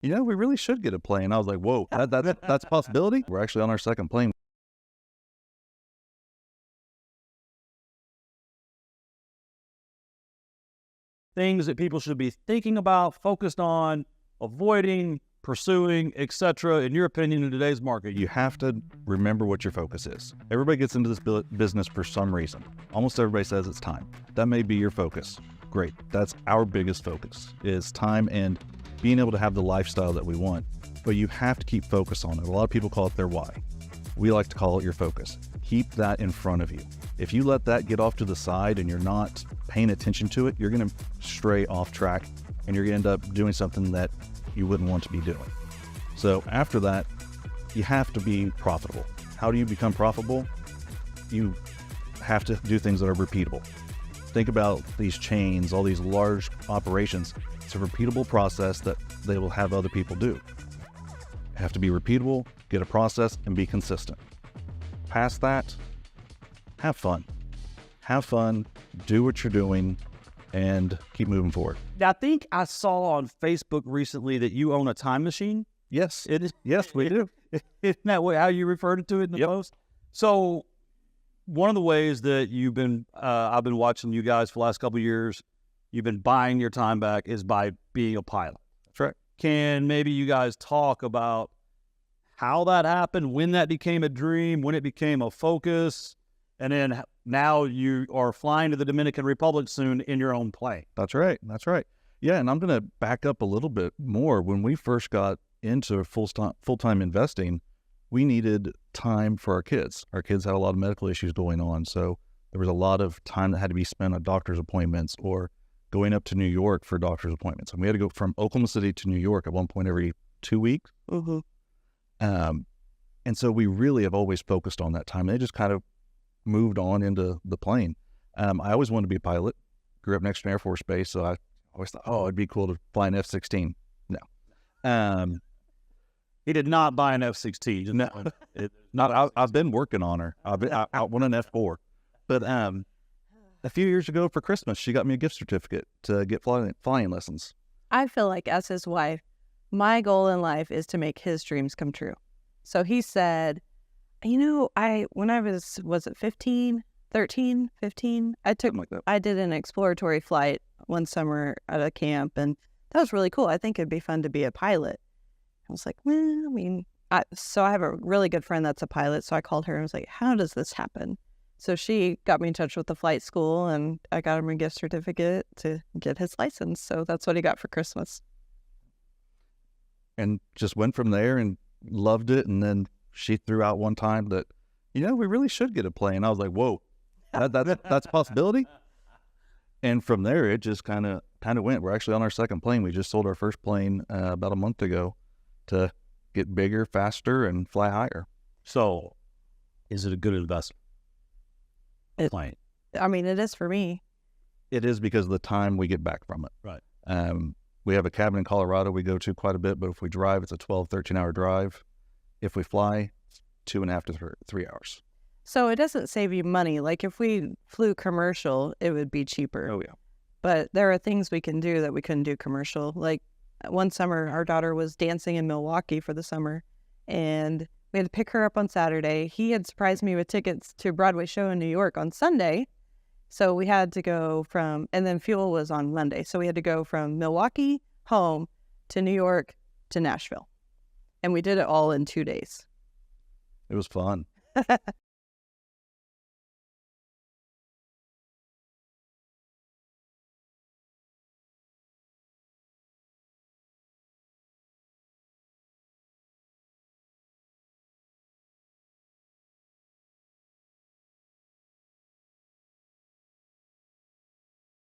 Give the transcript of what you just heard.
we really should get a plane. I was like, whoa, that's a possibility. We're actually on our second plane. Things that people should be thinking about, focused on, avoiding, pursuing, etc. in your opinion, in today's market? You have to remember what your focus is. Everybody gets into this business for some reason. Almost everybody says it's time. That may be your focus. Great. That's our biggest focus, is time and being able to have the lifestyle that we want. But you have to keep focus on it. A lot of people call it their why. We like to call it your focus. Keep that in front of you. If you let that get off to the side and you're not paying attention to it, you're going to stray off track and you're going to end up doing something that you wouldn't want to be doing. So after that, you have to be profitable. How do you become profitable? You have to do things that are repeatable. Think about these chains, all these large operations. It's a repeatable process that they will have other people do. Have to be repeatable, get a process, and be consistent. Past that, have fun. Have fun, do what you're doing, and keep moving forward. I think I saw on Facebook recently that you own a time machine. Yes. It is. Yes, we do. Isn't that how you referred to it in the post? So one of the ways that you've been, I've been watching you guys for the last couple of years, you've been buying your time back is by being a pilot. That's right. Can maybe you guys talk about how that happened, when that became a dream, when it became a focus, and then now you are flying to the Dominican Republic soon in your own plane? That's right. That's right. Yeah, and I'm going to back up a little bit more. When we first got into full-time investing, we needed time for our kids. Our kids had a lot of medical issues going on, so there was a lot of time that had to be spent on doctor's appointments or going up to New York for doctor's appointments. And we had to go from Oklahoma City to New York at one point every 2 weeks. Mm-hmm. And so we really have always focused on that time. They just kind of moved on into the plane. I always wanted to be a pilot. Grew up next to an Air Force Base, so I always thought, oh, it'd be cool to fly an F-16. No. He did not buy an F-16. No, I've been working on her. I want an F-4. But a few years ago for Christmas, she got me a gift certificate to get flying lessons. I feel like, as his wife, my goal in life is to make his dreams come true. So he said, when I was it 15, 13, 15? I did an exploratory flight one summer at a camp, and that was really cool. I think it'd be fun to be a pilot. I was like, so I have a really good friend that's a pilot, so I called her and was like, how does this happen? So she got me in touch with the flight school, and I got him a gift certificate to get his license. So that's what he got for Christmas. And just went from there and loved it. And then she threw out one time that, we really should get a plane. I was like, whoa, that's a possibility. And from there, it just kind of went. We're actually on our second plane. We just sold our first plane about a month ago to get bigger, faster, and fly higher. So is it a good investment? Plane. It is for me. It is because of the time we get back from it. Right. We have a cabin in Colorado we go to quite a bit, but if we drive, it's a 12, 13-hour drive. If we fly, 2.5 to 3 hours. So it doesn't save you money. Like if we flew commercial, it would be cheaper. Oh, yeah. But there are things we can do that we couldn't do commercial. Like one summer, our daughter was dancing in Milwaukee for the summer, and we had to pick her up on Saturday. He had surprised me with tickets to a Broadway show in New York on Sunday. So we had to go and then fuel was on Monday. So we had to go from Milwaukee home to New York to Nashville. And we did it all in 2 days. It was fun.